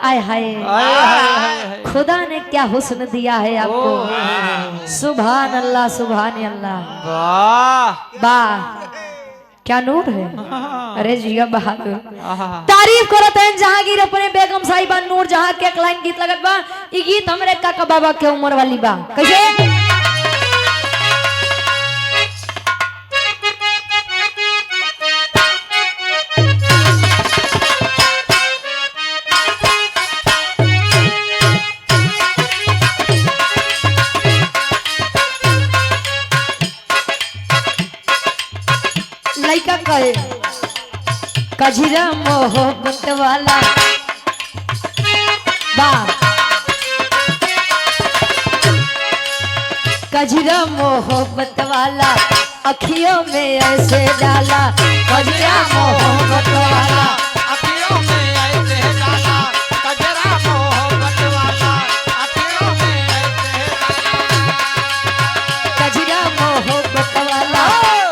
आय हाय खुदा ने क्या हुस्न दिया है आपको। सुभान अल्लाह सुभान अल्लाह। वाह वाह क्या नूर है। अरे जिया बहादुर तारीफ करत हैं जहांगीर अपने बेगम साहिबा नूर जहां के एक लाइन गीत लगत बा। ई गीत हमरे काका बाबा के उम्र वाली बा। कैसे लइका कहे कजरा मोहब्बत वाला वाह कजरा मोहब्बत वाला अखियों में ऐसे डाला। कजरा मोहब्बत वाला अखियों में ऐसे डाला। कजरा मोहब्बत वाला अखियों में ऐसे डाला। कजरा मोहब्बत वाला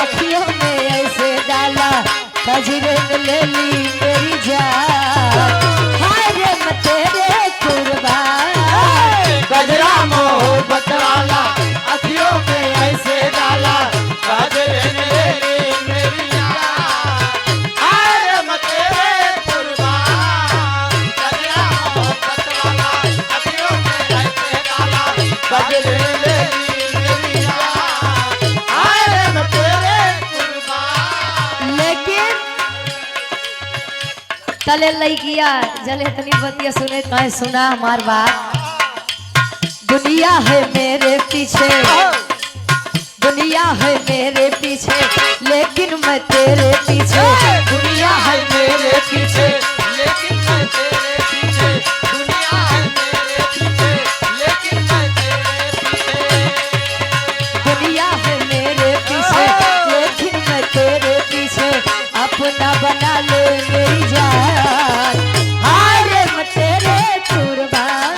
अखियों में ऐसे डाला। कजरे ने ले ली मेरी जान हाय रे मैं तेरे कुर्बान। गजरा मोहब्बत वाला अखियों में ऐसे डाला। गजरे ने ले ली मेरी जान हाय रे मैं तेरे कुर्बान। गजरा मोहब्बत वाला अखियों में ऐसे डाला। गजरे ने ले ली मेरी जान हाय रे मैं तेरे कुर्बान। लेकिन तले लइकिया जले तनी बतिया सुने कहे सुना हमार बात। दुनिया है मेरे पीछे दुनिया है मेरे पीछे लेकिन मैं तेरे पीछे। दुनिया है मेरे पीछे लेकिन मैं तेरे पीछे। दुनिया है मेरे पीछे लेकिन मैं तेरे पीछे। दुनिया है मेरे पीछे लेकिन मैं तेरे पीछे। अपना बना ले मेरी जान हाय रे मैं तेरे कुर्बान।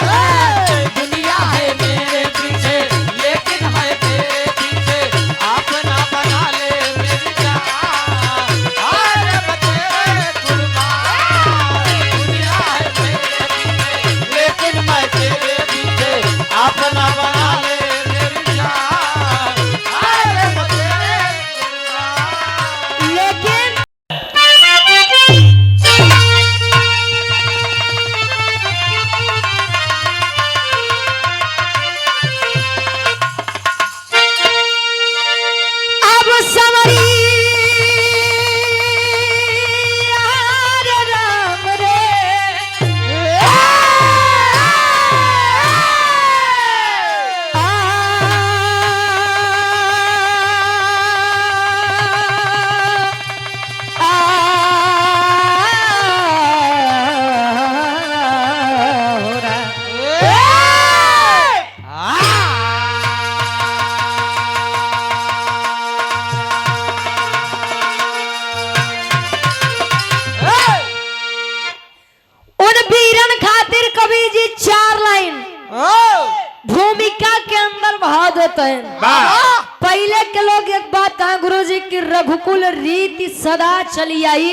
दुनिया है मेरे पीछे लेकिन मैं तेरे पीछे। अपना बना ले मेरी जान हाय रे मैं तेरे कुर्बान। दुनिया है मेरे पीछे लेकिन मैं तेरे पीछे। अपना बना ले मेरी जान हाय रे मैं तेरे कुर्बान। लेकिन अब समरी राम रे उन वीरन खातिर कवि जी 4 लाइन भूमिका के अंदर बहा देते हैं। पहले के लोग एक बात कहा गुरु जी की रघुकुल रीति सदा चली आई।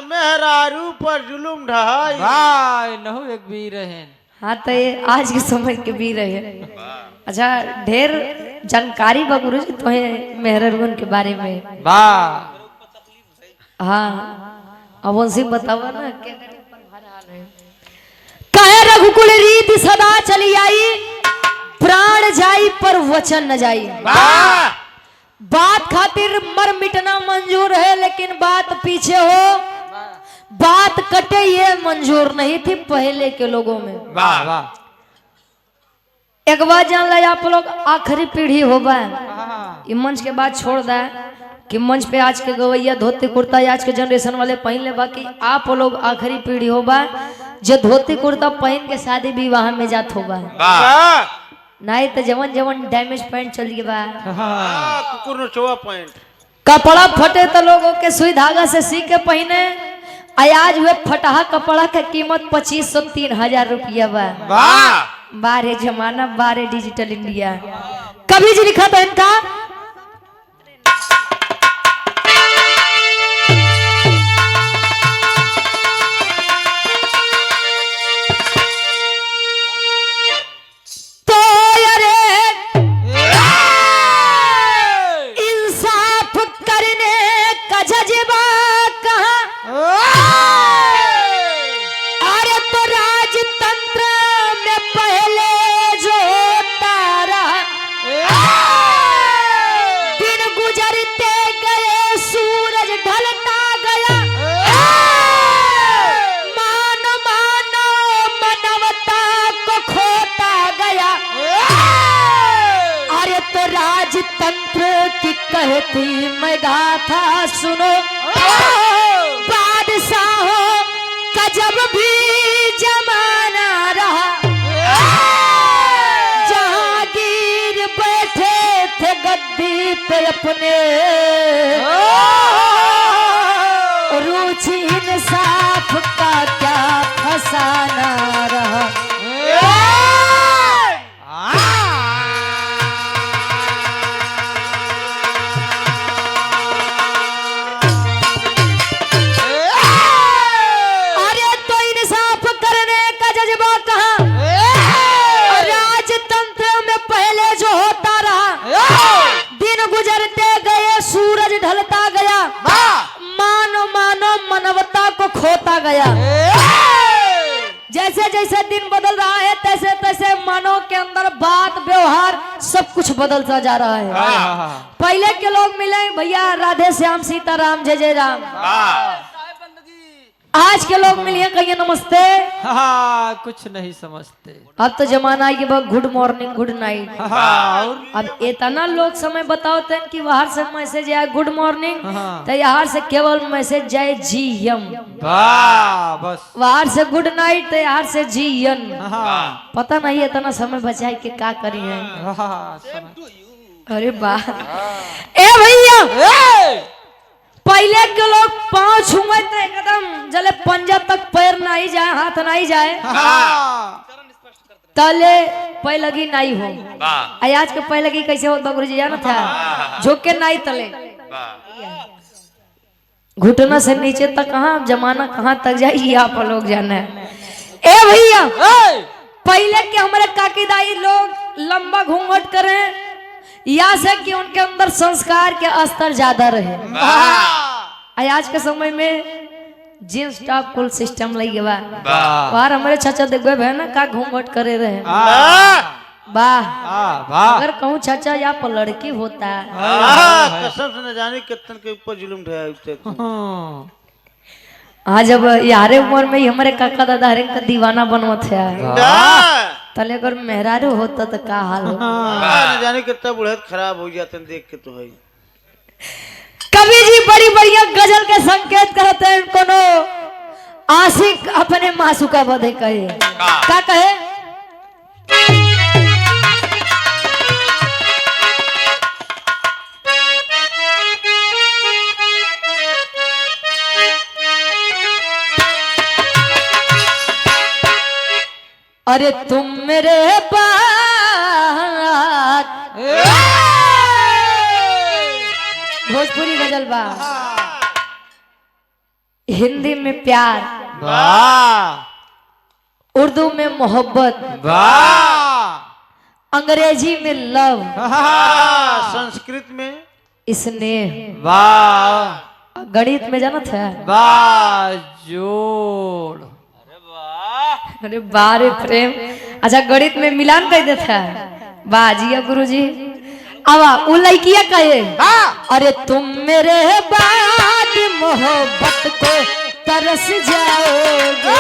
मेहरारू पर जुलुम ढहाई भाई नहु एक वीर है। हाँ तो ये आज के समय के वीर है। अच्छा ढेर जानकारी बा गुरु जी तो मेहररुन के बारे में। हाँ अब उनसे बतावा ना कहे रघुकुल रीति सदा चली आई। प्राण जाई पर वचन न जाई। बात खातिर मर मिटना मंजूर है लेकिन बात पीछे हो बात कटे ये मंजूर नहीं थी पहले के लोगों में। एक बात जान ले आप लोग आखिरी पीढ़ी होगा ये मंच के बाद छोड़ दे कि मंच पे आज के गवैया धोती कुर्ता आज के जनरेशन वाले पहन ले। बाकी आप लोग आखिरी पीढ़ी होगा जो धोती कुर्ता पहन के शादी विवाह में जात होगा। नहीं तो जवन जवन डैमेज पैंट चल गया कपड़ा फटे तो लोगों के सुई धागा से सी के पहने। आज हुए फटहा कपड़ा के कीमत 2500-3000 रुपया बा। बारे जमाना बारे डिजिटल इंडिया। कभी जी लिखा था इनका कहती मैं गाथा सुनो बादशाहों का जब भी जमाना रहा, जहांगीर बैठे थे गद्दी पे अपने, रुचि इंसाफ का क्या फसाना रहा। अरे तो इंसाफ करने का जज्बा कहाँ, राजतंत्र में पहले जो होता रहा, दिन गुजरते गए सूरज ढलता गया, मानो मानो मानवता को खोता गया। जैसे जैसे दिन बदल रहा है तैसे तैसे मानव के अंदर बात व्यवहार सब कुछ बदलता जा रहा है। पहले के लोग मिले भैया राधे श्याम सीताराम जय जय राम, आज के लोग मिलिए कहिए नमस्ते, कुछ नहीं समझते। अब तो जमाना है कि बस गुड मॉर्निंग गुड नाइट। अब इतना लोग समय बताओ थे कि बाहर से मैसेज आया गुड मॉर्निंग, तो यहाँ से केवल मैसेज जाए GM, बस बाहर से गुड नाइट, तो यहाँ से GN। पता नहीं इतना समय बचाए कि क्या करी है। अरे वाह ए भैया, पहले के लोग पांव छुए थे एकदम जले पंजा तक पैर नहीं जाए हाथ नहीं जाए, तले पै लगी नहीं हो। आज के पै लगी कैसे होता गुरु जी जाना था, झुक के नहीं तले, घुटना से नीचे तक कहाँ जमाना कहाँ तक जाए ये आप लोग जाना है। ए भैया पहले के हमारे काकी दाई लोग लंबा घूंघट करें या से कि उनके अंदर संस्कार के स्तर ज्यादा रहे। आज के समय में जींस टॉप कुल सिस्टम लगे बा, बाहर हमारे चाचा देखो है ना का घूंघट करे रहे। वाह अगर कहूँ चाचा या पर लड़की होता कसम से न जाने कितन के ऊपर जुलुम ढाया। हाँ जब यारे उम्र में ही हमारे काका दादा हरे का दीवाना बनवत है, तले अगर मेहरारू होता तो का हाल हो। न जाने कितना बुढ़त खराब हो जाते देख के। तो है कवि जी बड़ी बढ़िया गजल के संकेत करते हैं, कोनो आशिक अपने मासूका बधे कहे क्या कहे, अरे तुम मेरे बात भोजपुरी गजल बा, हिंदी में प्यार, उर्दू में मोहब्बत, अंग्रेजी में लव, संस्कृत में स्नेह, वाह गणित में जाना था जोड़, अरे बारे प्रेम। अच्छा गणित में मिलान कर देता है बाजिया गुरुजी। अब वो लड़किया कहे अरे तुम मेरे बाद मोहब्बत को तरस जाओगे,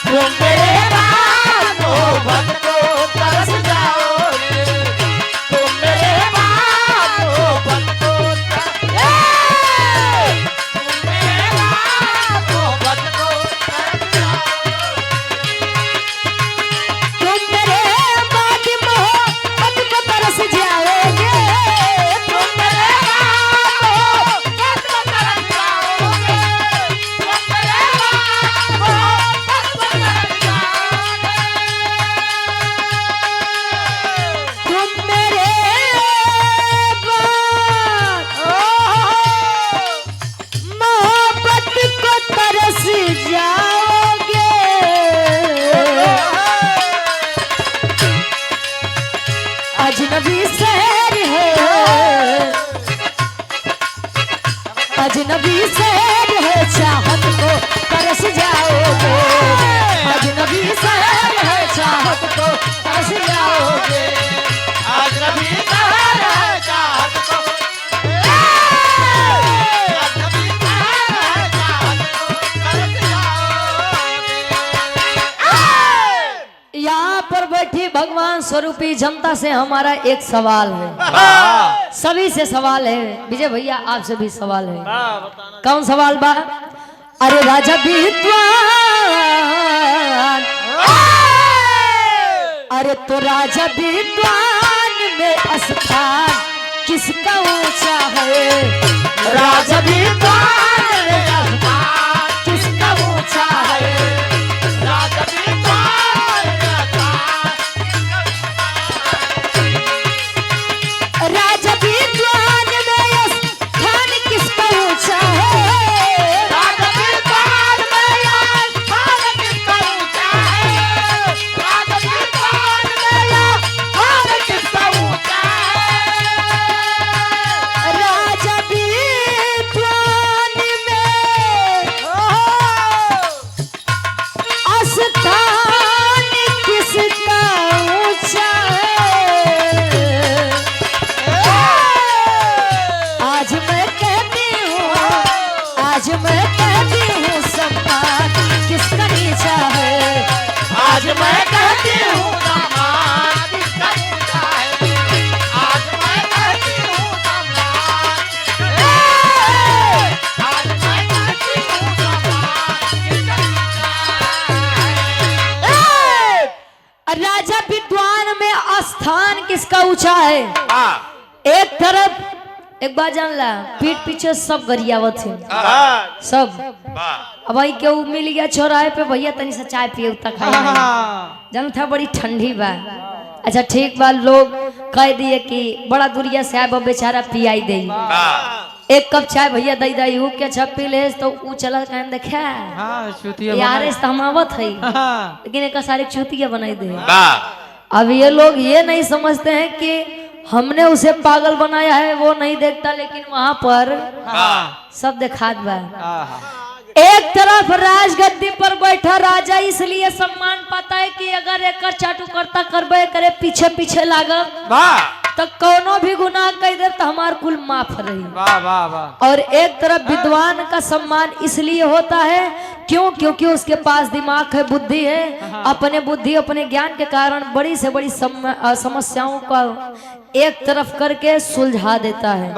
तुम मेरे बाद मोहब्बत को तरस जाओगे, तुम मेरे बाद मोहब्बत को अजनबी शहर है, अजनबी शहर है, चाहत को तरस जाओगे, अजनबी शहर है, चाहत को तरस जाओगे, अजनबी शहर है, चाहत को यहाँ पर बैठी भगवान स्वरूपी जनता से हमारा एक सवाल है, सभी से सवाल है। विजय भैया आपसे भी सवाल है। कौन सवाल बा? अरे राजा विद्वान, अरे तो राजा विद्वान में स्थान किसका ऊंचा है? राजा विद्वान में स्थान किसका ऊंचा है? राजा विद्वान में स्थान राजा विद्वान में स्थान किसका ऊंचा है? राजा विद्वान में स्थान किसका ऊंचा है? राजा विद्वान में स्थान किसका ऊंचा है? राजा विद्वान में स्थान किसका ऊंचा है? आज मैं कहती हूँ सम्मान किसका नीचा है? आज मैं कहती हूँ सम्मान किसका ऊंचा है? आज मैं कहती हूँ सम्मान आज मैं कहती हूँ सम्मान किसका ऊंचा है? राजा विद्वान में स्थान किसका ऊंचा है? एक तरफ एक बात जान ला, पीठ पीछे सब गरियावत है, सब। अब भाई क्यों मिल गया चौराहे पे, भैया तनी सा चाय पिए उतना खाई जान था, बड़ी ठंडी बा। अच्छा ठीक बा, लोग कह दिए कि बड़ा दूरिया से आए, बेचारा पियाई दे, एक कप चाय भैया दई दई ऊ के छप्पी ले तो ऊ चला कहन देखा यार इस तमावत है, लेकिन एक सारी चूतिया बनाई दे। अब ये लोग ये नहीं समझते हैं कि हमने उसे पागल बनाया है, वो नहीं देखता, लेकिन वहां पर सब दिखात बा। एक तरफ राजगद्दी पर बैठा राजा इसलिए सम्मान पाता है कि अगर एक चाटू करता करबे करे पीछे पीछे लागब तो कोनो भी गुनाह कर दे तो हमार कुल माफ रही। और एक तरफ विद्वान का सम्मान इसलिए होता है क्योंकि उसके पास दिमाग है, बुद्धि है, अपने बुद्धि अपने ज्ञान के कारण बड़ी से बड़ी समस्याओं का एक तरफ करके सुलझा देता है।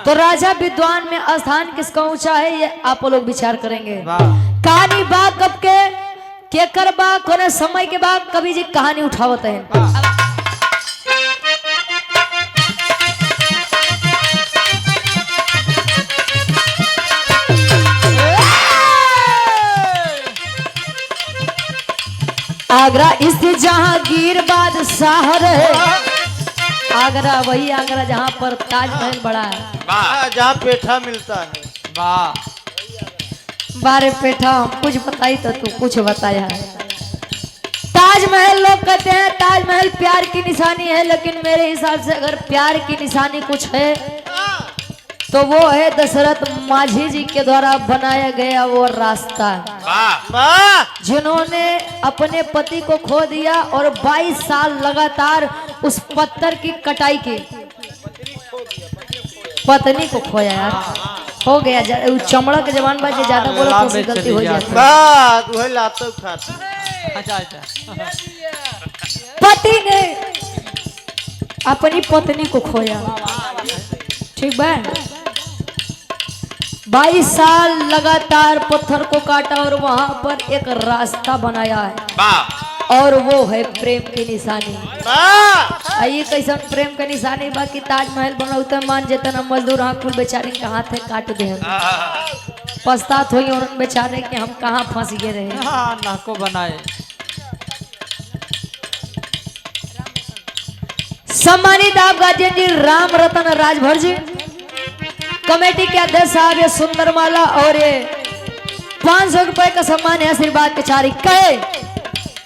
तो राजा विद्वान में स्थान किसका ऊंचा है, ये आप लोग विचार करेंगे। कहानी बा कब के कर बा कोने समय के बाद कवि जी कहानी उठावत है। आगरा स्थित जहांगीर बादशाह है, आगरा वही आगरा जहाँ पर ताजमहल बड़ा है, जहाँ पेठा मिलता है। बारे पेठा हम कुछ बताई तो तू कुछ बताया है। ताजमहल लोग कहते हैं ताजमहल प्यार की निशानी है, लेकिन मेरे हिसाब से अगर प्यार की निशानी कुछ है तो वो है दशरथ माझी जी के द्वारा बनाया गया वो रास्ता, जिन्होंने अपने पति को खो दिया और 22 साल लगातार उस पत्थर की कटाई की। पत्नी को खोया यार, हो गया चमड़ा के जवान बाजी ज्यादा बोला तो उससे गलती हो जाती है। पति ने अपनी पत्नी को खोया, ठीक बा। 22 साल लगातार पत्थर को काटा और वहां पर एक रास्ता बनाया है, और वो है प्रेम की निशानी। ये कैसा प्रेम की निशानी बाकी ताजमहल बनौते मान जेते ना मजदूर हाँ कुल बेचारे के हाथ है काट दे, पछतात हुई और बेचारे कि हम कहाँ फंस गए रहे। को बनाए सम्मानित आप गार्जियन जी राम रतन राजभर जी, कमेटी के अध्यक्ष साहब ये सुंदर माला और ये 500 रुपए का सम्मान है आशीर्वाद के चारी कहे।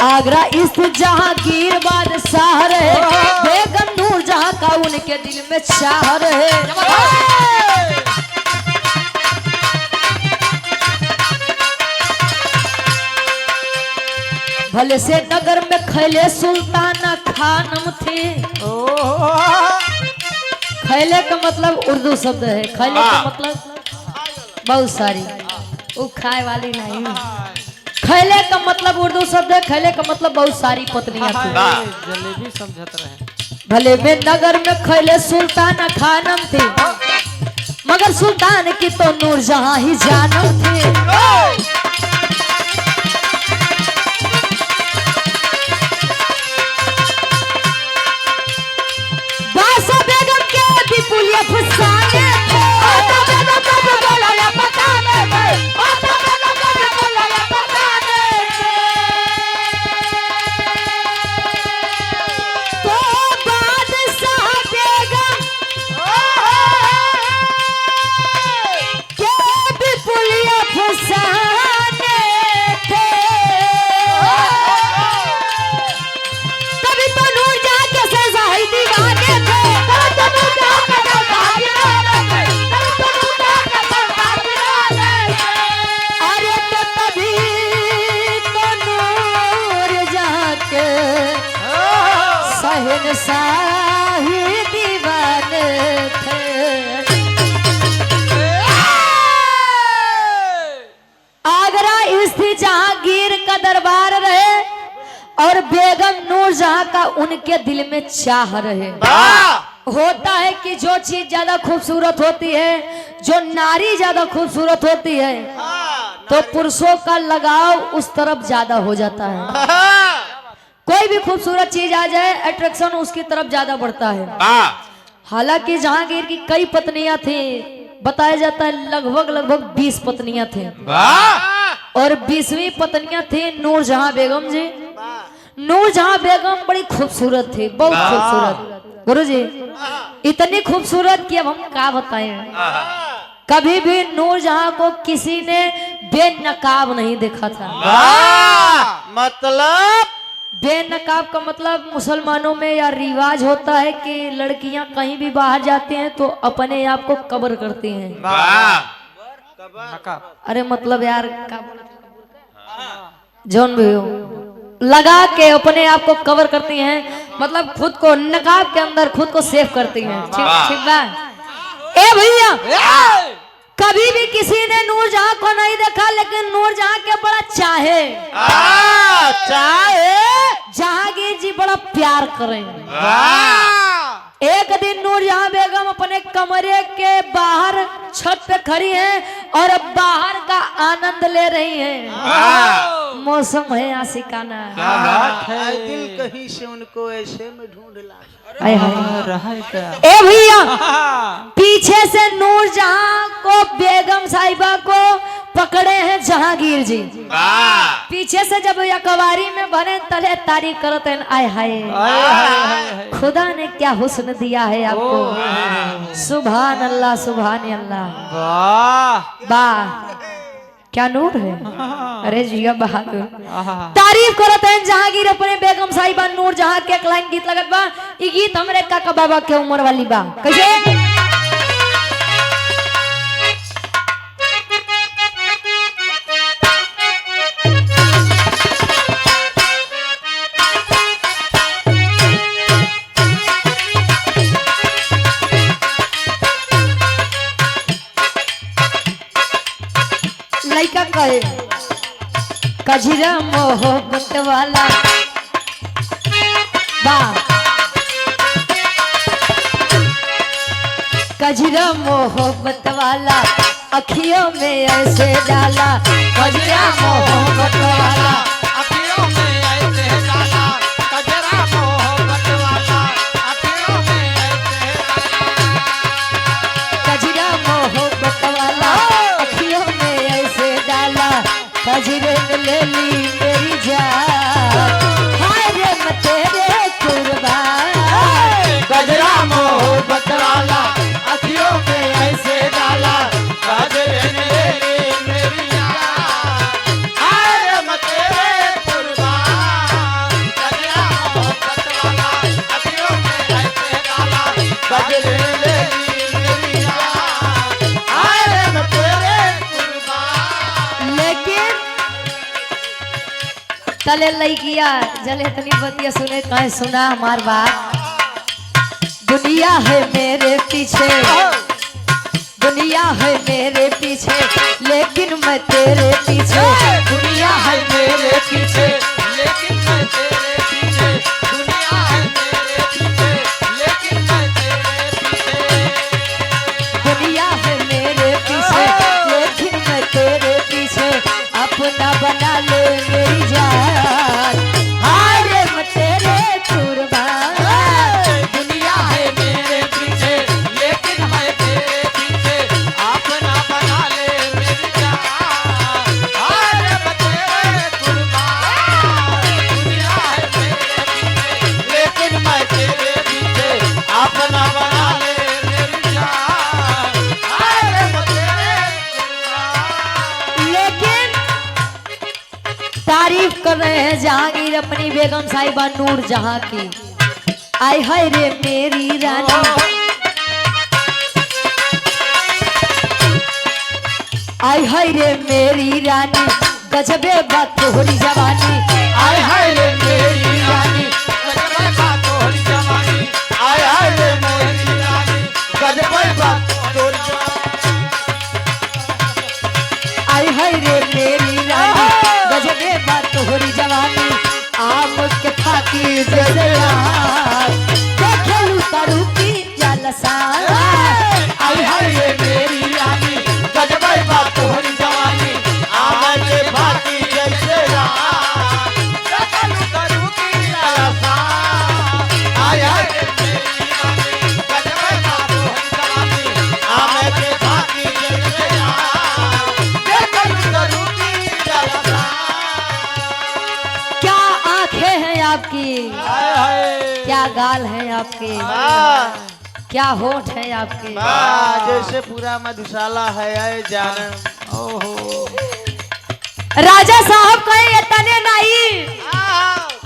आगरा स्थित जहांगीर बादशाह रहे, बेगम नूर जहां का उनके दिल में चाह रहे। भले से नगर में खैले सुल्ताना खानम थे। खैले का मतलब उर्दू शब्द है, खैले का मतलब बहुत सारी, वो खाए वाली नहीं। खैले का मतलब उर्दू शब्द है, खैले का मतलब बहुत सारी पत्नियां थी। जलेबी समझत रहे। भले में नगर में खैले सुल्तान खानम थी, मगर सुल्तान की तो नूरजहां ही जानम थी। बादशाह बेगम के विपुल अफसाने थे। तो बादशाह बेगम के विपुल अफसाने थे। तभी तो नूरजहां के शहजादी दीवाने थे। अरे तो तभी तो नूरजहां के शहंशाही दीवाने थे। आगरा स्थित जहांगीर का दरबार रहे और बेगम नूरजहां का उनके दिल में चाह रहे। होता है कि जो चीज ज्यादा खूबसूरत होती है, जो नारी ज्यादा खूबसूरत होती है, तो पुरुषों का लगाव उस तरफ ज्यादा हो जाता है। कोई भी खूबसूरत चीज आ जाए, अट्रैक्शन उसकी तरफ ज्यादा बढ़ता है। हालांकि जहांगीर की कई पत्नियां थी, बताया जाता है लगभग 20 पत्नियां थी, और 20वीं पत्नियां थी नूरजहां बेगम जी। नूरजहां बेगम बड़ी खूबसूरत थी, बहुत खूबसूरत। गुरुजी इतनी खूबसूरत कि अब हम क्या बताएं। कभी भी नूरजहां को किसी ने बेनकाब नहीं देखा था। मतलब बेनकाब का मतलब मुसलमानों में या रिवाज होता है कि लड़कियां कहीं भी बाहर जाती हैं तो अपने आप को कबर करती हैं। अरे मतलब यार जौन भी हो, लगा के अपने आप को कवर करती हैं, मतलब खुद को नकाब के अंदर खुद को सेव करती हैं। ठीक बा। ए भैया, कभी भी किसी ने नूरजहां को नहीं देखा, लेकिन नूरजहां के बड़ा चाहे। जहांगीर जी बड़ा प्यार करें। एक दिन नूरजहां बेगम अपने कमरे के बाहर छत पे खड़ी हैं और बाहर का आनंद ले रही हैं। मौसम है आशिकाना। दिल कहीं से उनको ऐसे में ढूंढ ला। ए भैया, पीछे से नूरजहां को बेगम साहिबा को पकड़े हैं जहांगीर जी। पीछे से जब यकवारी में बने तले तारीफ करते हैं। आय हाय, खुदा ने क्या हुस्न दिया है आपको। सुभान अल्लाह, सुभान अल्लाह। वाह, क्या नूर है। अरे जिया बहादुर, तारीफ करते हैं जहांगीर अपने बेगम साहिबा नूरजहां के। एक लाइन गीत लगत बा, ई गीत हमरे काका बाबा के उम्र वाली बा। कैसे? लड़का कहे कजरा मोहब्बत वाला बा, कजरा मोहब्बत वाला अखियों में ऐसे डाला। कजरा मोहब्बत वाला अखियों में ऐसे डाला, कजरा मोहब्बत वाला अखियों में ऐसे डाला। कजरा मोहब्बत वाला अखियों में ऐसे डाला। कजरे ने ले ली मेरी जान, हाय रे मैं तेरे कुर्बान। गजरा मोहब्बत वाला अखियों में ऐसे डाला, कजरे ने ले ली मेरी जान, हाय मैं तेरे कुर्बान। गजरा मोहब्बत वाला अखियों में ऐसे डाला, कजरे ने ले ली मेरी जान, हाय मैं तेरे कुर्बान। लेकिन तले लइकिया जले तनी बतिया सुने कहे सुना हमार बात। दुनिया है मेरे पीछे, दुनिया है मेरे पीछे लेकिन मैं तेरे पीछे। दुनिया है मेरे पीछे लेकिन मैं तेरे पीछे। दुनिया है मेरे पीछे लेकिन मैं तेरे पीछे। दुनिया है मेरे पीछे लेकिन मैं तेरे पीछे। अपना बना ले मेरी जान, हारे मैं तेरे कुर्बान। दुनिया है मेरे पीछे लेकिन मैं तेरे पीछे। अपना बना ले मेरी जान, हाय मैं तेरे कुर्बान। दुनिया है मेरे पीछे लेकिन मैं तेरे पीछे। अपना बना ले मेरी जान, हाय मैं तेरे कुर्बान। लेकिन तारीफ कर रहे हैं जहांगीर अपनी बेगम साहिबा नूर जहां की। आय हाय रे मेरी रानी, आय हाय रे मेरी रानी, गजबे बात तोहरी जवानी। आय हाय रे मेरी रानी, गजब बात तोहरी जवानी। आय हाय रे मेरी रानी, गजब बात तोहरी जवानी। आय हाय रे मेरी रानी, गजबे बात तोहरी जवानी। आम के फाकी जैसे यार, देखलू तारू की जलसा। आय हाय रे मेरी रानी, गजब बात तोहरी जवानी। आम के फाकी जैसे यार, देखलू तारू की जलसा। आय हाय रे मेरी रानी, गजब बात तोहरी जवानी। आम के फाकी जैसे यार, देखलू तारू की जलसा। क्या आंखें हैं आपकी, हाय हाय क्या गाल हैं आपके, क्या होठ है आपके। जैसे पूरा मधुशाला है आए जानम। राजा साहब कहे ये तने नहीं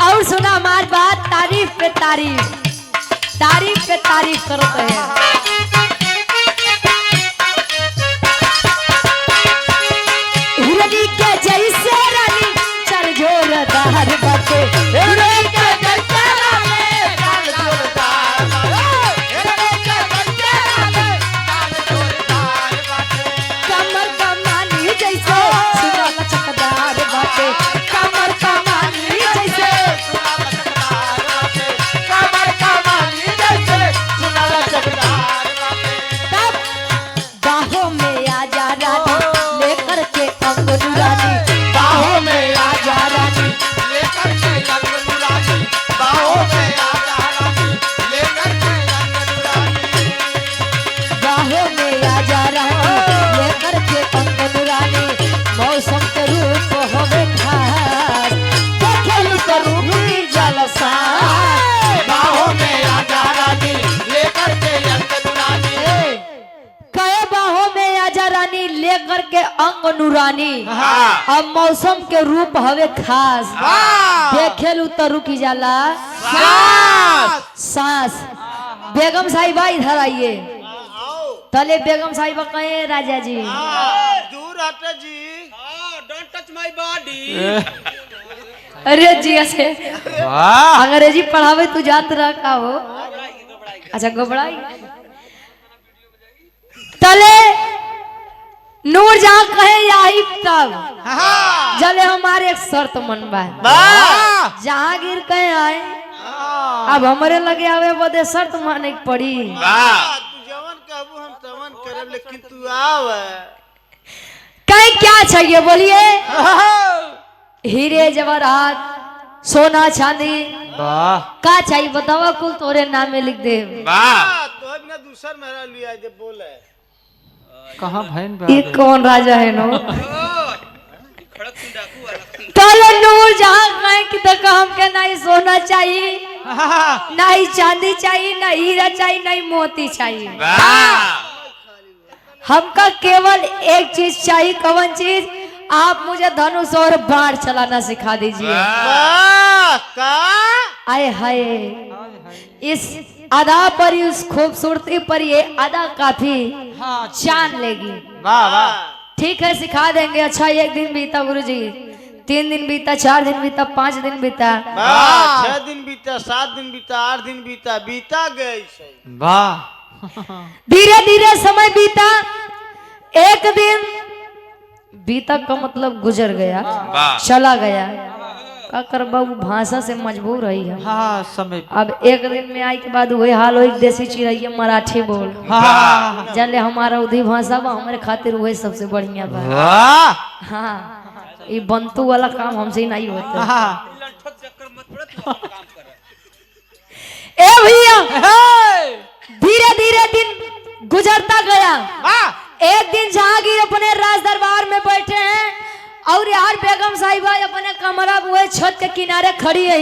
और सुना हमार बात। तारीफ पे तारीफ, तारीफ पे तारीफ करो तो है। हिरनी के जैसे रानी चल जोरदार बाटे। हिरनी के जैसे रानी काल जोरदार बाटे। हिरनी के जैसे रानी काल जोरदार बाटे। कमर कमानी जैसे सुना लचकदार बाटे। कमर कमानी जैसे सुना लचकदार बाटे। कमर कमानी जैसे सुना लचकदार बाटे। तब बाहों में आ जा रानी लेकर के अंगनू रानी। बाहों में आ जा रानी लेकर के अंगनू रानी। बाहों में आ जा रानी लेकर के अंगनू रानी। बाहों में आ जा रानी लेकर के अंगनू रानी। मौसम के रूप होवे खास, देखेलू तो रूप की जलसा। बाहों में आ जा रानी लेकर के अंगनू रानी। कहे बाहों में आ जा रानी लेकर के अंगनू रानी। हाँ। अब मौसम के रूप हवे खास, देखेलू तो रुकी जाला सांस। बेगम साहिबा इधर आइए। तले बेगम साहिबा कहे राजा जी दूर हटे जी। Don't touch my body. अरे जी ऐसे अंग्रेजी पढ़ावे तू जानत रह का हो। अच्छा घबराई। तले नूर जहां कहे यही तब जले हमारे एक शर्त मनवा। जहांगीर कहे आए अब हमारे लगे आवे बदे शर्त माने के पड़ी। तू जवन कहबू हम तवन करब, लेकिन तू आव। कहीं क्या चाहिए बोलिए। हीरे जवाहरात सोना चांदी का चाहिए बतावा, कुल तोरे नाम में लिख दे। तो बिना दूसर मेरा लिया जे बोले। कहां भैन ये कौन राजा है नो। तले नूर जहां कहे कि तो हम के नहीं सोना चाहिए, नहीं चांदी चाहिए, नहीं हीरा चाहिए, नहीं मोती चाहिए। हमका केवल एक चीज चाहिए। कौन चीज? आप मुझे धनुष और बाण चलाना सिखा दीजिए। आए हाय, इस अदा पर, इस खूबसूरती पर ये अदा काफी जान लेगी। ठीक है सिखा देंगे। अच्छा एक दिन बीता गुरुजी, 3 दिन बीता, 4 दिन बीता, 5 दिन बीता, 6 दिन बीता, 7 दिन बीता, 8 दिन बीता, बीता गई। वाह। धीरे धीरे समय बीता। एक दिन बीता का मतलब गुजर गया, चला गया। का कर बाबू भाषा से मजबूर रही है। हाँ समय अब एक दिन में आई के बाद वही हाल हो, देसी चिड़ैया मराठी बोल हाँ जान ले हमारा उधी भाषा बा, हमारे खातिर वही सबसे बढ़िया बा। वाह हाँ ये बंतु वाला काम हमसे ही नहीं होता। हाँ ए भैया धीरे धीरे दिन गुजरता गया। एक दिन जहांगीर अपने राज दरबार में बैठे हैं और यार बेगम साहिबा अपने कमरा हुए छत के किनारे खड़ी है।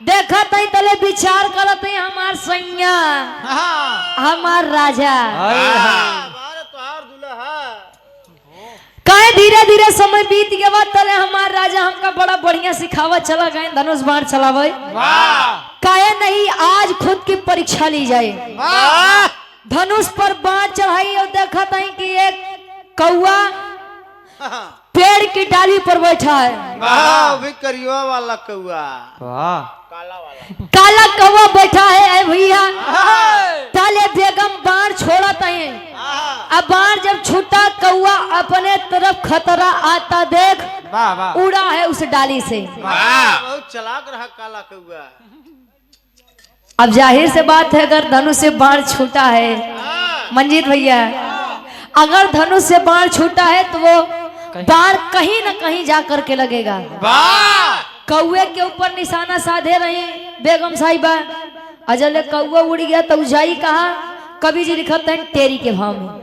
देखा तई तले विचार करत है हमार सैया हमार राजा कहे धीरे धीरे समय बीत गया बाद तले हमार राजा हमका बड़ा बढ़िया सिखावा चला गए धनुष बाण चलावे। कहे नहीं आज खुद की परीक्षा ली जाए। धनुष पर बाण चढ़ाई और देखा था कि एक कौआ पेड़ की डाली पर बैठा है। भी करिया वाला कौआ काला कौआ बैठा है भैया। ताले बेगम बाण छोड़ा तय। अब बाण जब छूटा कौआ अपने तरफ खतरा आता देख उड़ा है उस डाली से। बहुत चलाक रहा काला कौआ। अब जाहिर से बात है अगर धनुष से बाण छूटा है मंजीत भैया, अगर धनुष से बाण छूटा है तो वो बाण कहीं न कहीं जाकर के लगेगा। कौए के ऊपर निशाना साधे रही बेगम साहिबा। अजल कौआ उड़ गया तो उजाई कहा कवि जी लिखत है तेरी के भाव में।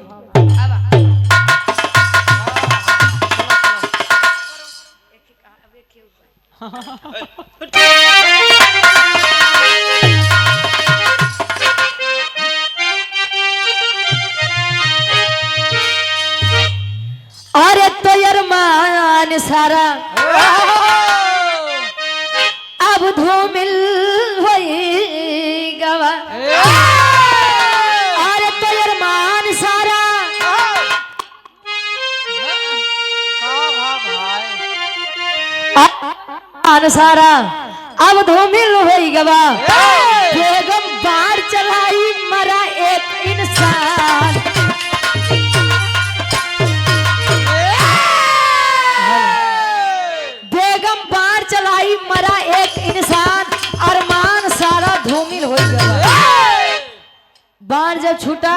अरे तो अरमान सारा अब धूमिल होई गवा। अरे तो अरमान सारा अरमान सारा अब धूमिल होई गवा। बेगम बाढ़ चलाई मरा एक इंसान। मरा एक इंसान अरमान सारा धूमिल हो गया। बाण जब छूटा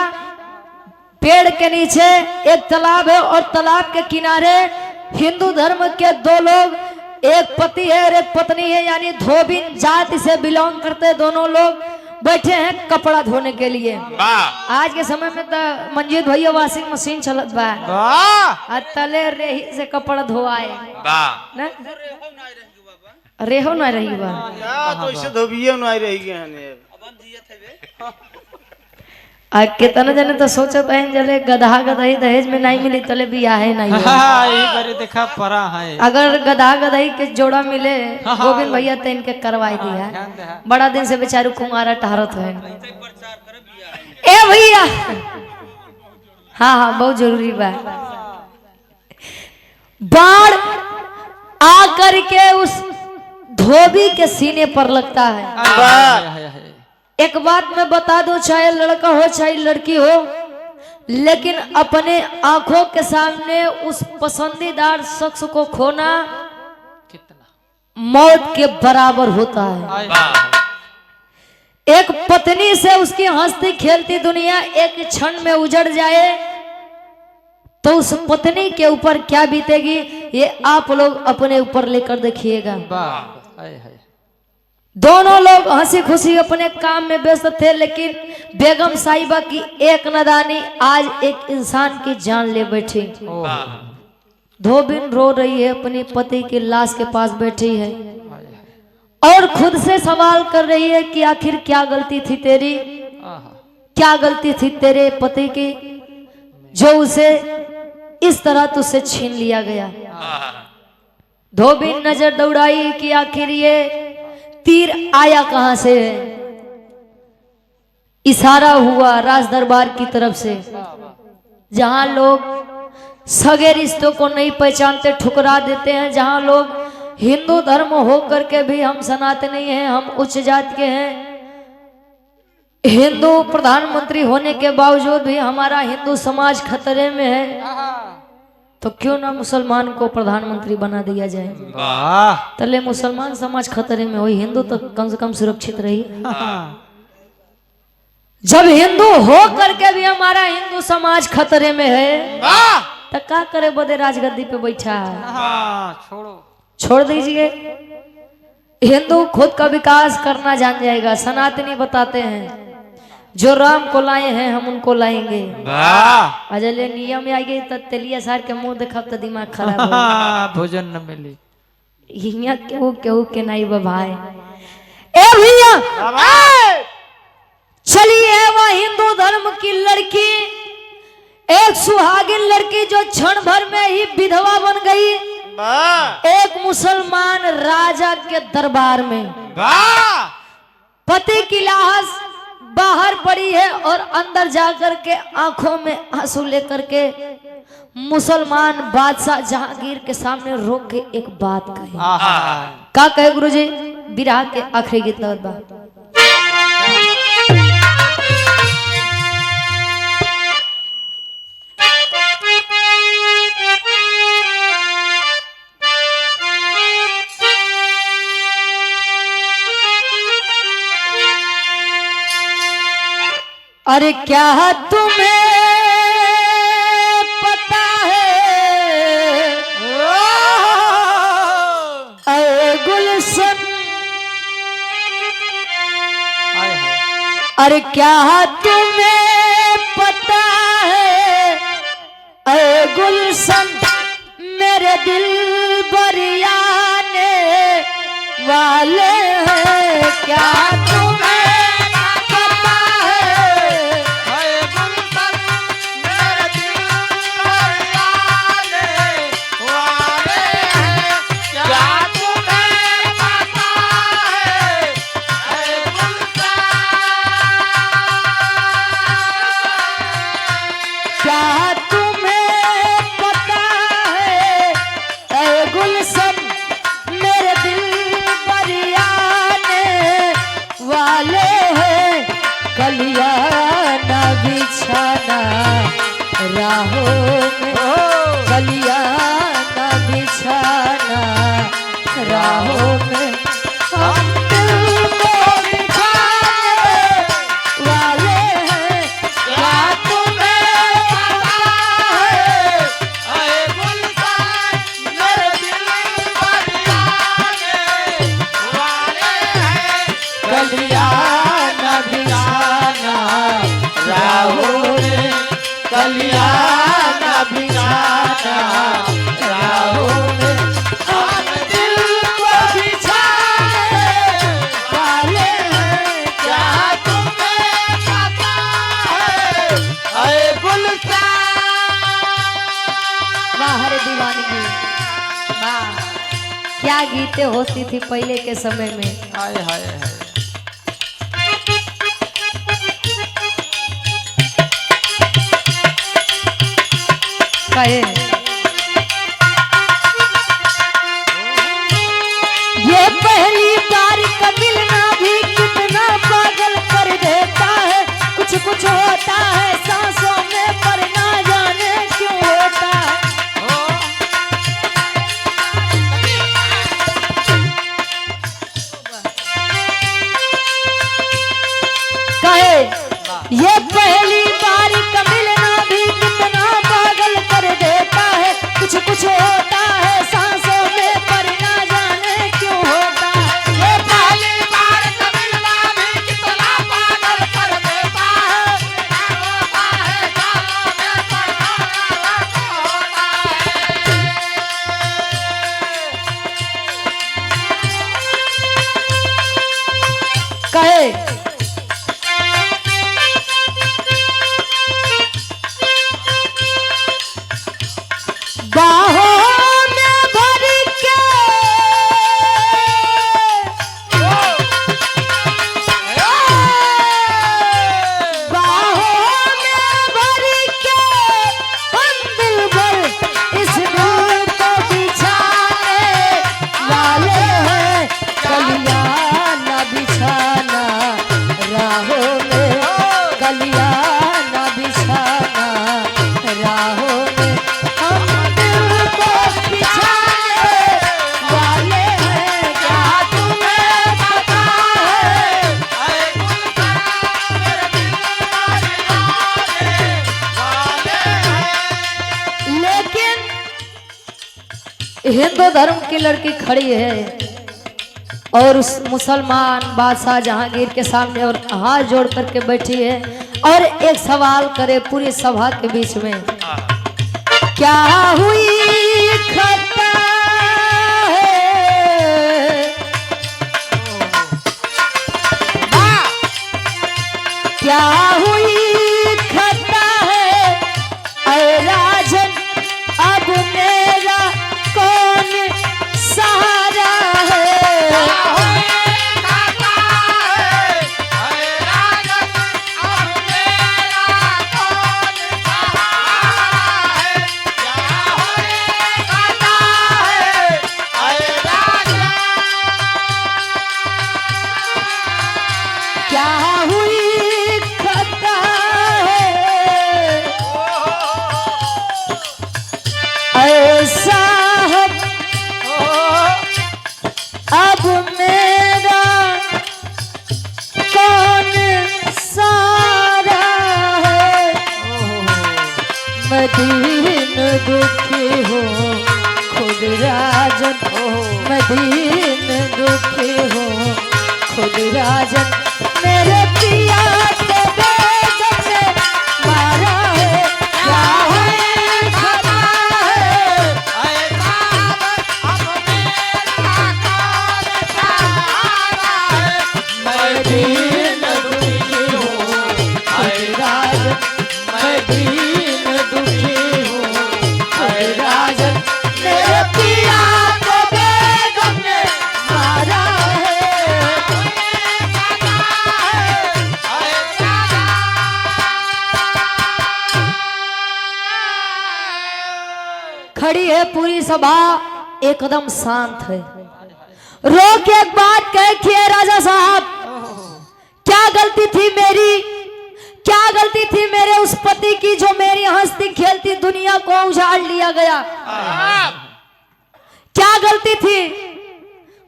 पेड़ के नीचे एक तालाब है और तालाब के किनारे हिंदू धर्म के दो लोग, एक पति है और एक पत्नी है, यानी धोबिन जाति से बिलोंग करते दोनों लोग बैठे हैं कपड़ा धोने के लिए। आज के समय में तो मंजीत भैया वॉशिंग मशीन चलत बा, तले रेही से कपड़ा धोआए ना रेहो ना रही बा तो इसे धोबिये ना रही गए आ कितना जने तो सोचत है जले गधा गधाई दहेज में नहीं मिली तले बियाह है नहीं है। देखा परा है अगर गधा गधाई के जोड़ा मिले गोविंद भैया तो इनके करवाई दिया। बड़ा दिन से बेचारू कुमारा टहरत है। ए भैया हाँ हाँ बहुत जरूरी बा। बाढ़ आकर के उस धोबी के सीने पर लगता है। एक बात मैं बता दूं, चाहे लड़का हो चाहे लड़की हो, लेकिन अपने आंखों के सामने उस पसंदीदार शख्स को खोना मौत के बराबर होता है। एक पत्नी से उसकी हंसती खेलती दुनिया एक क्षण में उजड़ जाए तो उस पत्नी के ऊपर क्या बीतेगी ये आप लोग अपने ऊपर लेकर देखिएगा। दोनों लोग हंसी खुशी अपने काम में व्यस्त थे, लेकिन बेगम साहिबा की एक नादानी आज एक इंसान की जान ले बैठी। धोबिन रो रही है, अपनी पति की लाश के पास बैठी है और खुद से सवाल कर रही है कि आखिर क्या गलती थी तेरी, क्या गलती थी तेरे पति की जो उसे इस तरह तुझसे छीन लिया गया। धोबिन नजर दौड़ाई कि आखिर ये तीर आया कहां से। इशारा हुआ राज दरबार की तरफ से, जहां लोग सगे रिश्तों को नहीं पहचानते ठुकरा देते हैं, जहां लोग हिंदू धर्म हो करके भी हम सनातनी हैं, हम उच्च जात के हैं, हिंदू प्रधानमंत्री होने के बावजूद भी हमारा हिंदू समाज खतरे में है, तो क्यों ना मुसलमान को प्रधानमंत्री बना दिया जाए। वाह तले मुसलमान समाज खतरे में हो, हिंदू तो कम से कम सुरक्षित रही। जब हिंदू हो करके भी हमारा हिंदू समाज खतरे में है, तो क्या करे बदे राजगद्दी पे बैठा है। छोड़ दीजिए, हिंदू खुद का विकास करना जान जाएगा। सनातनी बताते हैं जो राम को लाए हैं हम उनको लाएंगे। अजले नियम में आएगी तो तेलिया सार के मुंह देखा तो दिमाग खराब हो, भोजन न मिली। यहाँ केहू केहू के नहीं भाई। ए भैया चलिए, वह हिंदू धर्म की लड़की, एक सुहागिन लड़की जो क्षण भर में ही विधवा बन गई, एक मुसलमान राजा के दरबार में पति की लाश बाहर पड़ी है और अंदर जाकर के आंखों में आंसू लेकर के मुसलमान बादशाह जहांगीर के सामने रोक के एक बात कहे। क्या कहे गुरुजी? विरह के आखिरी गीत और बात। अरे क्या तुम्हें पता है अरे गुलशन, अरे क्या तुम्हें पता है अरे गुलशन, मेरे दिल बरियाने वाले हैं। क्या तुम्हें राहों में कलियाना बिछाना, राहों में हम दिल को बिछाने वाले हैं। क्या तुम्हें पता है ऐ गुलशन, मेरे दिल बरियाने वाले हैं। कलियाना बिछाना राहों में, कलियाना बिछाना राहों में, हम दिल को बिछाने वाले हैं। क्या तुम्हें पता है ऐ गुलशन। बाहर दीवानगी, वाह क्या गीतें होती थी पहले के समय में। हाय हाय हाय। ये पहली बार का मिलना भी कितना पागल कर देता है। कुछ कुछ होता है सांसों में पर ना जाने क्यों होता है। कहे ये पहली बार का मिलना भी कितना पागल कर देता है। कुछ कुछ होता है सांसों में पर ना जाने क्यों होता है। ये पहली बार का मिलना भी कितना पागल कर देता है। होता है सांसों में पर ना जाने क्यों होता है। कहे बाहों में भर के, बाहों में भर के हम दिल भर इस दिल को बिछाने वाले हैं। कलियाना बिछाना हिंदू धर्म की लड़की खड़ी है और उस मुसलमान बादशाह जहांगीर के सामने और हाथ जोड़ करके बैठी है और एक सवाल करे पूरी सभा के बीच में, क्या हुई खता है, क्या हुई खता है, अरे राजन अब मेरा कौन सहारा है। क्या हुई खता है, ऐसा अब मेरा कौन सारा है, मैं दीन दुखी हूँ खुद राजन, मैं दीन दुखी हूँ खुद राजन, मेरे पिया के बेगम ने मारा है, क्या है खता है, मैं दीन दुखी हूँ खुद राजन, मैं दीन दुखी हूँ खुद राजन, मेरे पिया के बेगम ने मारा है। खड़ी है पूरी सभा एकदम शांत है। रो के एक बात कही है, राजा साहब क्या गलती थी मेरी, क्या गलती थी मेरे उस पति की जो मेरी हंसती खेलती दुनिया को उजाड़ लिया गया, क्या गलती थी।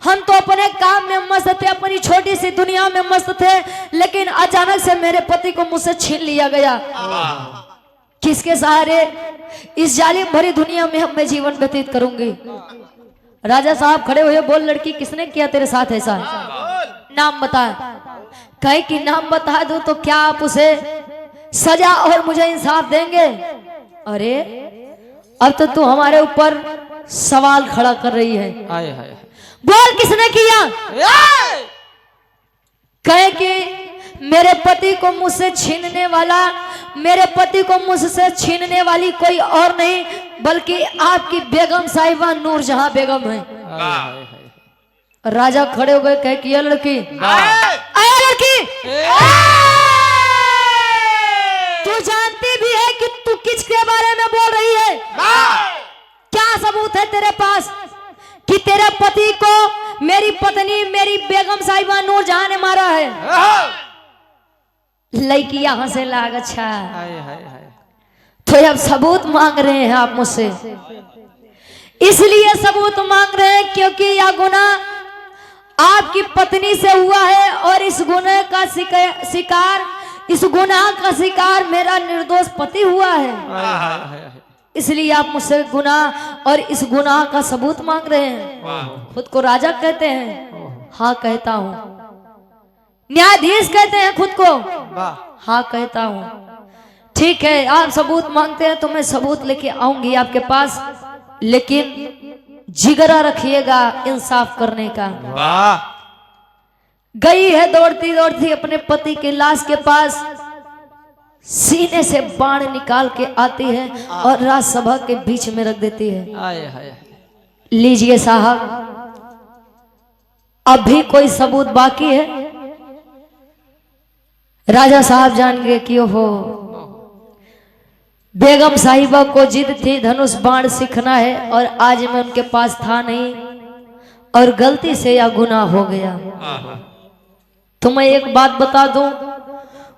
हम तो अपने काम में मस्त थे, अपनी छोटी सी दुनिया में मस्त थे, लेकिन अचानक से मेरे पति को मुझसे छीन लिया गया। किसके सहारे इस जालिम भरी दुनिया में मैं जीवन व्यतीत करूंगी। राजा साहब खड़े हुए, बोल लड़की किसने किया तेरे साथ ऐसा, नाम बता। कहे कि नाम बता दो तो क्या आप उसे सजा और मुझे इंसाफ देंगे। अरे अब तो तू हमारे ऊपर सवाल खड़ा कर रही है, बोल किसने किया। कहे कि मेरे पति को मुझसे छीनने वाला, मेरे पति को मुझसे छीनने वाली कोई और नहीं बल्कि आपकी बेगम साहिबा नूरजहां बेगम है। राजा खड़े हो गए, कहे कि ये लड़की, लड़की तू जानती भी है कि तू किसके बारे में बोल रही है, क्या सबूत है तेरे पास कि तेरे पति को मेरी पत्नी मेरी बेगम साहिबा नूरजहां ने मारा है। लड़की यहाँ से लाग, अच्छा तो अब सबूत मांग रहे हैं आप मुझसे, इसलिए सबूत मांग रहे हैं क्योंकि यह गुनाह आपकी पत्नी से हुआ है और इस गुनाह का शिकार, इस गुनाह का शिकार मेरा निर्दोष पति हुआ है। इसलिए आप मुझसे गुनाह और इस गुनाह का सबूत मांग रहे हैं। खुद को राजा कहते हैं, हाँ कहता हूँ। न्यायाधीश कहते हैं खुद को, हाँ कहता हूँ। ठीक है, आप सबूत मांगते हैं तो मैं सबूत लेके आऊंगी आपके पास, लेकिन जिगरा रखिएगा इंसाफ करने का। गई है दौड़ती दौड़ती अपने पति की लाश के पास, सीने से बाण निकाल के आती है और राज्यसभा के बीच में रख देती है। लीजिए साहब, अभी कोई सबूत बाकी है। राजा साहब जान गए कि ओहो, बेगम साहिबा को जिद थी धनुष बाण सीखना है और आज मैं उनके पास था नहीं और गलती से यह गुनाह हो गया। तो मैं एक बात बता दूं,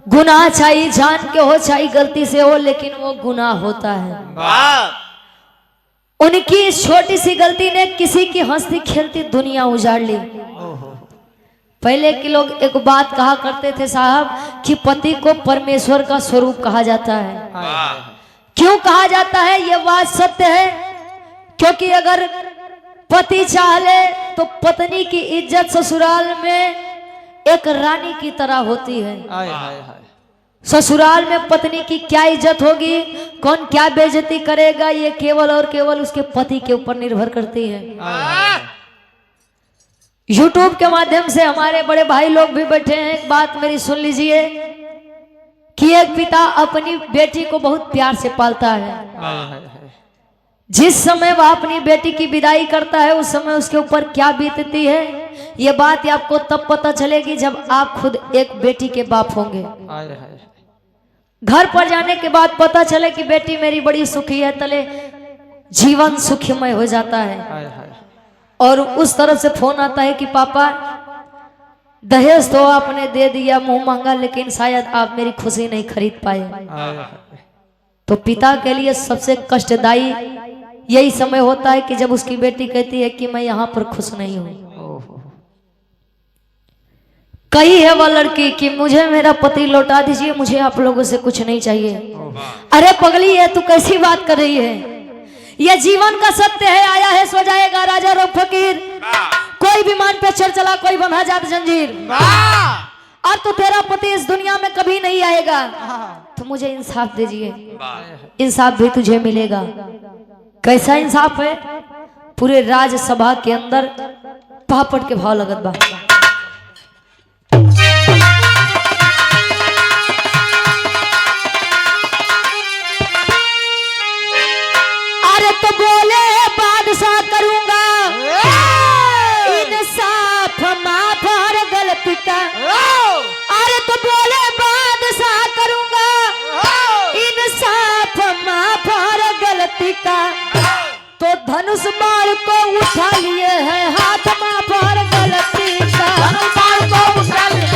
गुनाह चाहे जान के हो चाहे गलती से हो, लेकिन वो गुनाह होता है। उनकी इस छोटी सी गलती ने किसी की हंसती खेलती दुनिया उजाड़ ली। पहले के लोग एक बात कहा करते थे साहब कि पति को परमेश्वर का स्वरूप कहा जाता है। क्यों कहा जाता है? यह बात सत्य है, क्योंकि अगर पति चाहे तो पत्नी की इज्जत ससुराल में एक रानी की तरह होती है। हाय हाय हाय। ससुराल में पत्नी की क्या इज्जत होगी, कौन क्या बेइज्जती करेगा, ये केवल और केवल उसके पति के ऊपर निर्भर करती है। YouTube के माध्यम से हमारे बड़े भाई लोग भी बैठे हैं, एक बात मेरी सुन लीजिए कि एक पिता अपनी बेटी को बहुत प्यार से पालता है। जिस समय वह अपनी बेटी की विदाई करता है उस समय उसके ऊपर क्या बीतती है, ये बात आपको तब पता चलेगी जब आप खुद एक बेटी के बाप होंगे। घर पर जाने के बाद पता चले कि बेटी मेरी बड़ी सुखी है, तले जीवन सुखमय हो जाता है। और उस तरफ से फोन आता है कि पापा दहेज तो आपने दे दिया मुंह मांगा, लेकिन शायद आप मेरी खुशी नहीं खरीद पाए। तो पिता के लिए सबसे कष्टदायी यही समय होता है कि जब उसकी बेटी कहती है कि मैं यहाँ पर खुश नहीं हूँ। कही है वह लड़की कि मुझे मेरा पति लौटा दीजिए, मुझे आप लोगों से कुछ नहीं चाहिए। अरे पगली है, तू कैसी बात कर रही है, यह जीवन का सत्य है, आया है सो जाएगा, राजा रो फकीर। कोई विमान पे चढ़ चला, कोई बंधा जात जंजीर। और तो तेरा पति इस दुनिया में कभी नहीं आएगा, तो मुझे इंसाफ दीजिए, इंसाफ भी तुझे मिलेगा। कैसा इंसाफ है? पूरे राज्यसभा के अंदर पापड़ के भाव लगत बा। अरे तो बोले बादशाह करूंगा इंसाफ माफ हर गलती का। अरे तो बोले बादशाह करूंगा इंसाफ माफ हर गलती का। तो धनुष बाण को उठा लिए है हाथ माफ हर गलती का। धनुष बाण को उठा लिए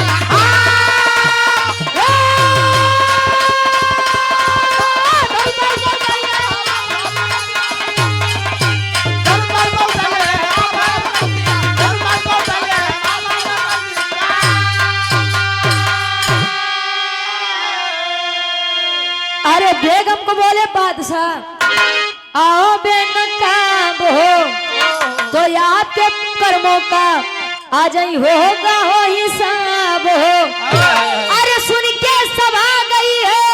बेगम को बोले बादशाह आओ बेनकाब हो तो आपके कर्मों का आ जाई होगा हो हिसाब हो। अरे सुन के सभा गई है,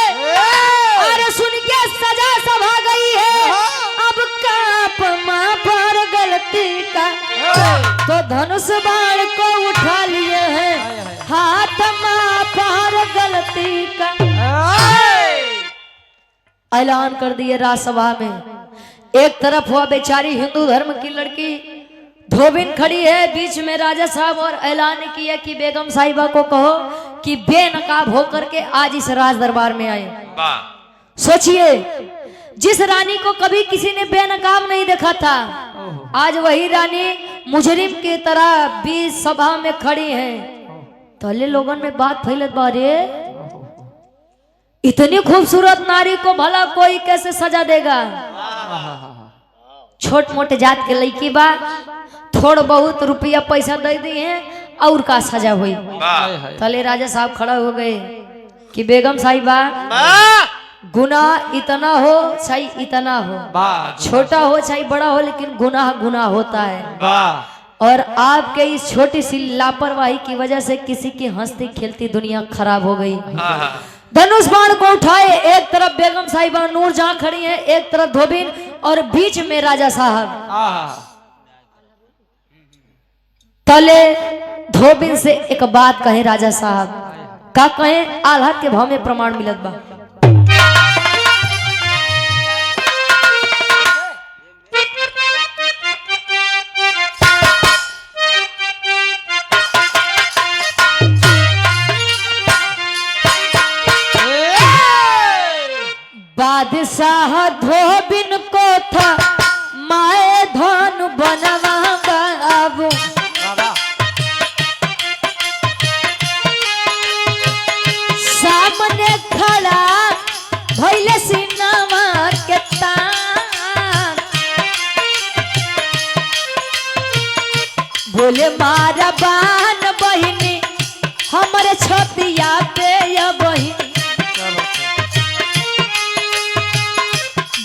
अरे सुन के सजा सभा गई है, अब काप माफ और गलती का। तो धनुष बाण को उठा लिए हैं हाथ माफ और गलती का। ऐलान कर दिए राज्यसभा में। एक तरफ हुआ बेचारी हिंदू धर्म की लड़की धोबिन खड़ी है बीच में राजा साहब, और ऐलान किया कि बेगम साहिबा को कहो कि बेनकाब होकर के आज इस राज दरबार में आए। सोचिए, जिस रानी को कभी किसी ने बेनकाब नहीं देखा था, आज वही रानी मुजरिम की तरह बीच सभा में खड़ी है। पहले लोगों में बात फैलत बारे, इतनी खूबसूरत नारी को भला कोई कैसे सजा देगा। छोट मोटे जात के लड़की बा, थोड़ा बहुत रुपया पैसा दे दिए हैं और का सजा हुई। तले राजा साहब खड़ा हो गए कि बेगम साहिबा गुनाह इतना हो चाहे इतना हो, छोटा हो चाहे बड़ा हो, लेकिन गुनाह गुनाह होता है। और आपके इस छोटी सी लापरवाही की वजह से किसी की हंसती खेलती दुनिया खराब हो गई। धनुष बाण को उठाए, एक तरफ बेगम साहिबा नूर जहां खड़ी है, एक तरफ धोबिन और बीच में राजा साहब। तले धोबिन से एक बात कहे राजा साहब, का कहे आल्हा के भाव में प्रमाण मिलत बा। बादशाह धोबिन को था माए धन बनवा बाबू, सामने खड़ा भइले सिनेमा के तान। बोले मारा बान बहिनी हमरे छतिया पे या बहिनी,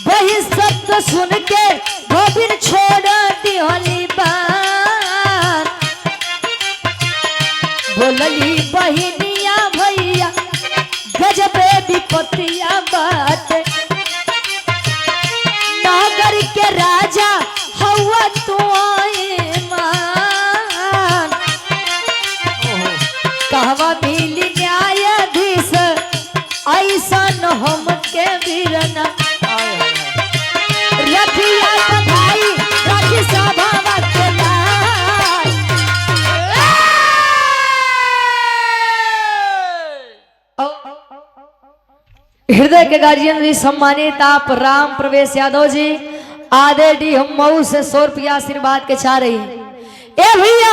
वही सत्य सुन के धोबिन छोड़ दिहली बोलली बहिनिया भैया गजबे विपतिया बात नागर के राजा हवा तू मान कहवा मिली न्यायाधीश ऐसा न हम के वीरना रखिया भाई राखी सभा के हृदय के गार्जियन जी सम्मानित आप राम प्रवेश यादव जी आधे डी हम मऊ से 100 रुपया आशीर्वाद के चाह रही ए भैया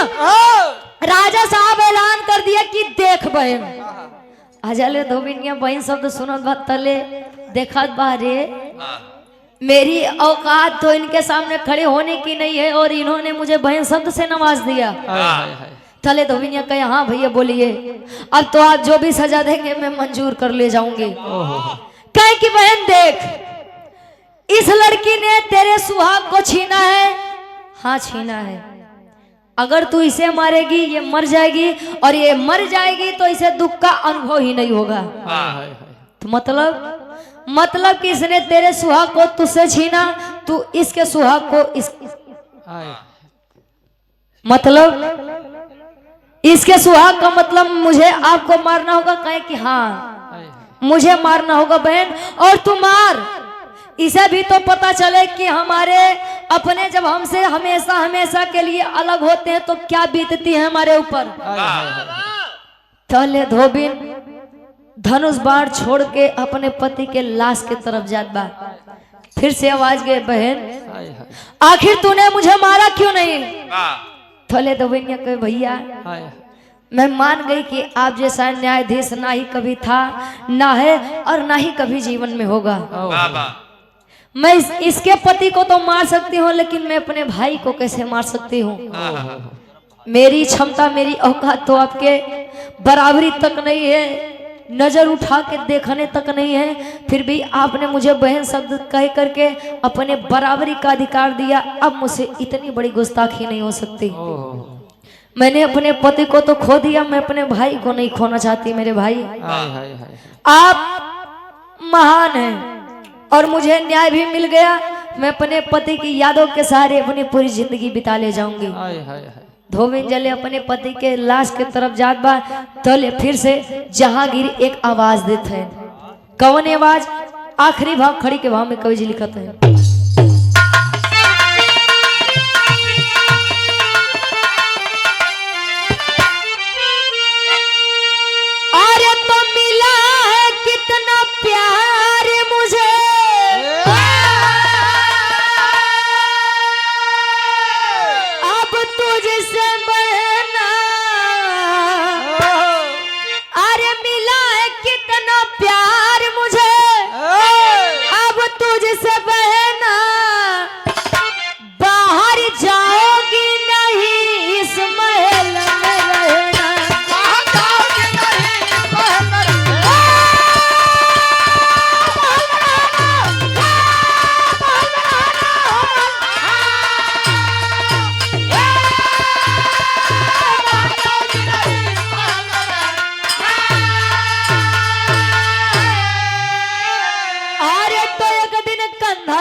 राजा साहब ऐलान कर दिया कि देख बहन आजले धोबिनिया बहन शब्द सुनत बात तले देखत बारे मेरी औकात तो इनके सामने खड़े होने की नहीं है और इन्होंने मुझे बहन शब्द से नवाज दिया। तले धोबिनिया कहे हाँ भैया बोलिए अब तो आप जो भी सजा देंगे मैं मंजूर कर ले जाऊंगी। कहे कि बहन देख इस लड़की ने तेरे सुहाग को छीना है। हाँ छीना है। अगर तू इसे मारेगी ये मर जाएगी और ये मर जाएगी तो इसे दुख का अनुभव ही नहीं होगा। तो मतलब कि इसने तेरे सुहाग को तुझसे छीना तू इसके सुहाग को मतलब इसके सुहाग का मतलब मुझे आपको मारना होगा। कहे कि हाँ मुझे मारना होगा बहन और तू मार। इसे भी तो पता चले कि हमारे अपने जब हमसे हमेशा हमेशा के लिए अलग होते हैं तो क्या बीतती है हमारे ऊपर। तले धोबिन धनुष बाण छोड़ के अपने पति के लाश के तरफ जात बा। फिर से आवाज गए बहन आखिर तूने मुझे मारा क्यों नहीं। थले धोबिन कहे भैया मैं मान गई कि आप जैसा न्यायाधीश ना ही कभी था ना है और ना ही कभी जीवन में होगा। मैं इसके पति को तो मार सकती हूँ लेकिन मैं अपने भाई को कैसे मार सकती हूँ। मेरी क्षमता मेरी औकात तो आपके बराबरी तक नहीं है नजर उठा के देखने तक नहीं है। फिर भी आपने मुझे बहन शब्द कह करके अपने बराबरी का अधिकार दिया। अब मुझसे इतनी बड़ी गुस्ताखी नहीं हो सकती। मैंने अपने पति को तो खो दिया मैं अपने भाई को नहीं खोना चाहती। मेरे भाई आप महान हैं और मुझे न्याय भी मिल गया। मैं अपने पति की यादों के सहारे अपनी पूरी जिंदगी बिता ले जाऊंगी। धोबिन जले अपने पति के लाश के तरफ जात बा। तले फिर से जहांगीर एक आवाज देते हैं। कौन आवाज आखिरी भाव खड़ी के भाव में कवि जी लिखते हैं। अरे तो मिला है कितना प्यार मुझे अब तुझसे बहना। अरे मिला है कितना प्यार मुझे अब तुझसे बहना। बाहर जाओगी नहीं इस महल में रहना।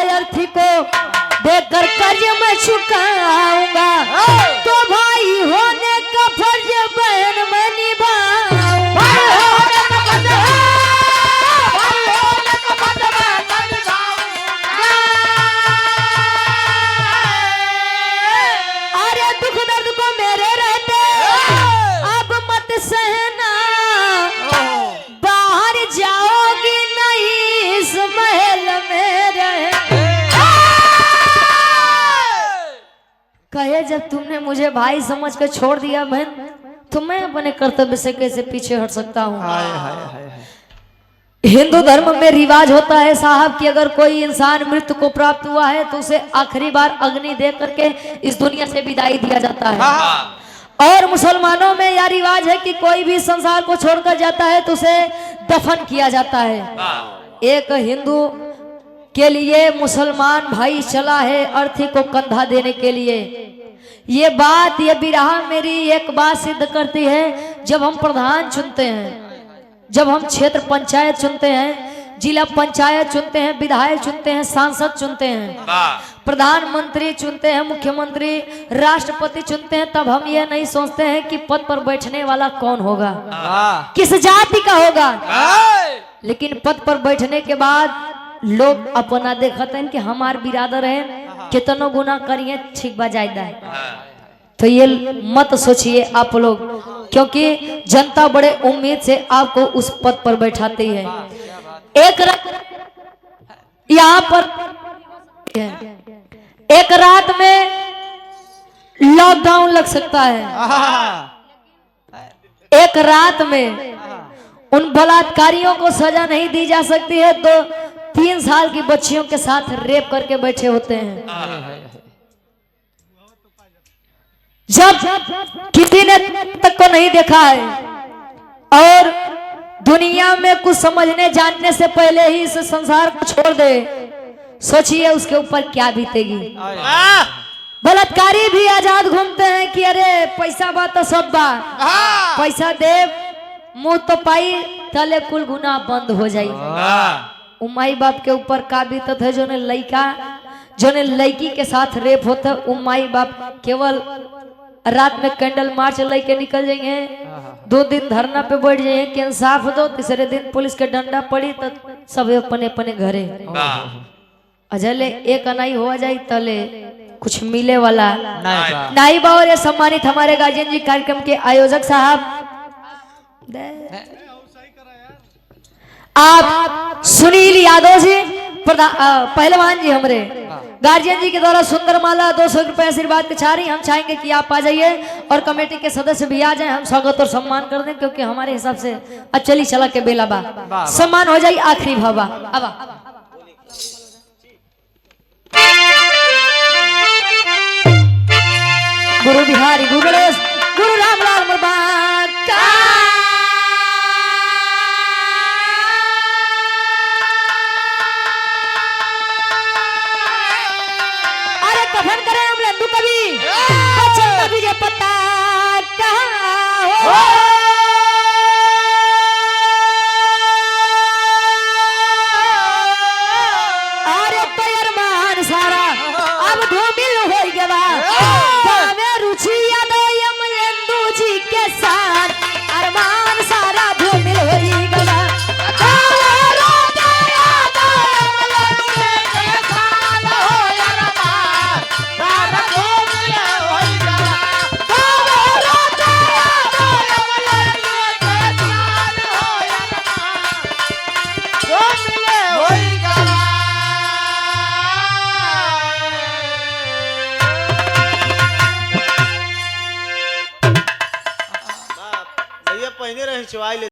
अर्थी को देकर कर्ज मैं चुकाऊंगा तो भाई होने का फर्ज बहन मैं निभाऊंगा। अरे दुख दर्द को मेरे रहते अब मत सहना। बाहर जाओगी नहीं इस महल में रहना। कहे जब तुमने मुझे भाई समझ कर छोड़ दिया बहन तो मैं अपने कर्तव्य से कैसे पीछे हट सकता हूँ। हिंदू धर्म में रिवाज होता है साहब कि अगर कोई इंसान मृत्यु को प्राप्त हुआ है तो उसे आखिरी बार अग्नि दे करके इस दुनिया से विदाई दिया जाता है। और मुसलमानों में यह रिवाज है कि कोई भी संसार को छोड़कर जाता है तो उसे दफन किया जाता है। एक हिंदू के लिए मुसलमान भाई चला है अर्थी को कंधा देने के लिए। ये बिरहा मेरी एक बात सिद्ध करती है जब हम प्रधान चुनते हैं, जब हम क्षेत्र पंचायत चुनते हैं, जिला पंचायत चुनते हैं, विधायक चुनते हैं, सांसद चुनते हैं, प्रधानमंत्री चुनते हैं, मुख्यमंत्री, राष्ट्रपति चुनते हैं, तब हम ये नहीं सोचते हैं कि पद पर बैठने वाला कौन होगा, किस जाति का होगा। लेकिन पद पर बैठने के बाद लोग अपना देखते हैं कि हमार बिरादर है, कितनो गुना करिए ठीक बजायदा है। तो ये मत सोचिए आप लोग, क्योंकि जनता बड़े उम्मीद से आपको उस पद पर बैठाती है। एक यहाँ पर एक रात में लॉकडाउन लग सकता है, एक रात में उन बलात्कारियों को सजा नहीं दी जा सकती है, तो 3 साल की बच्चियों के साथ रेप करके बैठे होते हैं। जब किसी ने तक को नहीं देखा है और दुनिया में कुछ समझने जानने से पहले ही इस संसार को छोड़ दे, सोचिए उसके ऊपर क्या बीतेगी। बलात्कारी भी आजाद घूमते हैं कि अरे पैसा बा तो सब बा, पैसा दे मुंह तो पाई तले कुल गुना बंद हो जाई। माई बाप के ऊपर का बीतत है, जो ने लड़का जो ने लड़की के साथ रेप होता है, माई बाप केवल रात में कैंडल मार्च लेके निकल जाएंगे, 2 दिन धरना पे बैठ जाएंगे कि इंसाफ दो, तीसरे दिन पुलिस के डंडा पड़ी तो सब अपने अपने घरे अजले एक अनाई हो जाए तले कुछ मिले वाला नहीं बा। और ये सम्मानित हमारे गार्जियन जी कार्यक्रम के आयोजक साहब आप सुनील यादव जी पहलवान जी, हमारे गार्जियन जी के द्वारा सुंदर माला 200 रुपए आशीर्वाद की छारी। हम चाहेंगे कि आप आ जाइए और कमेटी के सदस्य भी आ जाएं, हम स्वागत और सम्मान कर दें, क्योंकि हमारे हिसाब से अचली चला के बेला बा सम्मान हो जाए आखिरी भावा। अब गुरु बिहारी गुरु गणेश गुरु रामलाल मुर्बाद का कफन करे हम लंदू कवि बच्चन विजय पत्ता कहाँ हो। अरे तो अरमान सारा अब धूमिल हो गया, गावे रुचि यादव यम लंदू जी के साथ, अरमान सारा धूमिल हो गया। पहने रही चवाई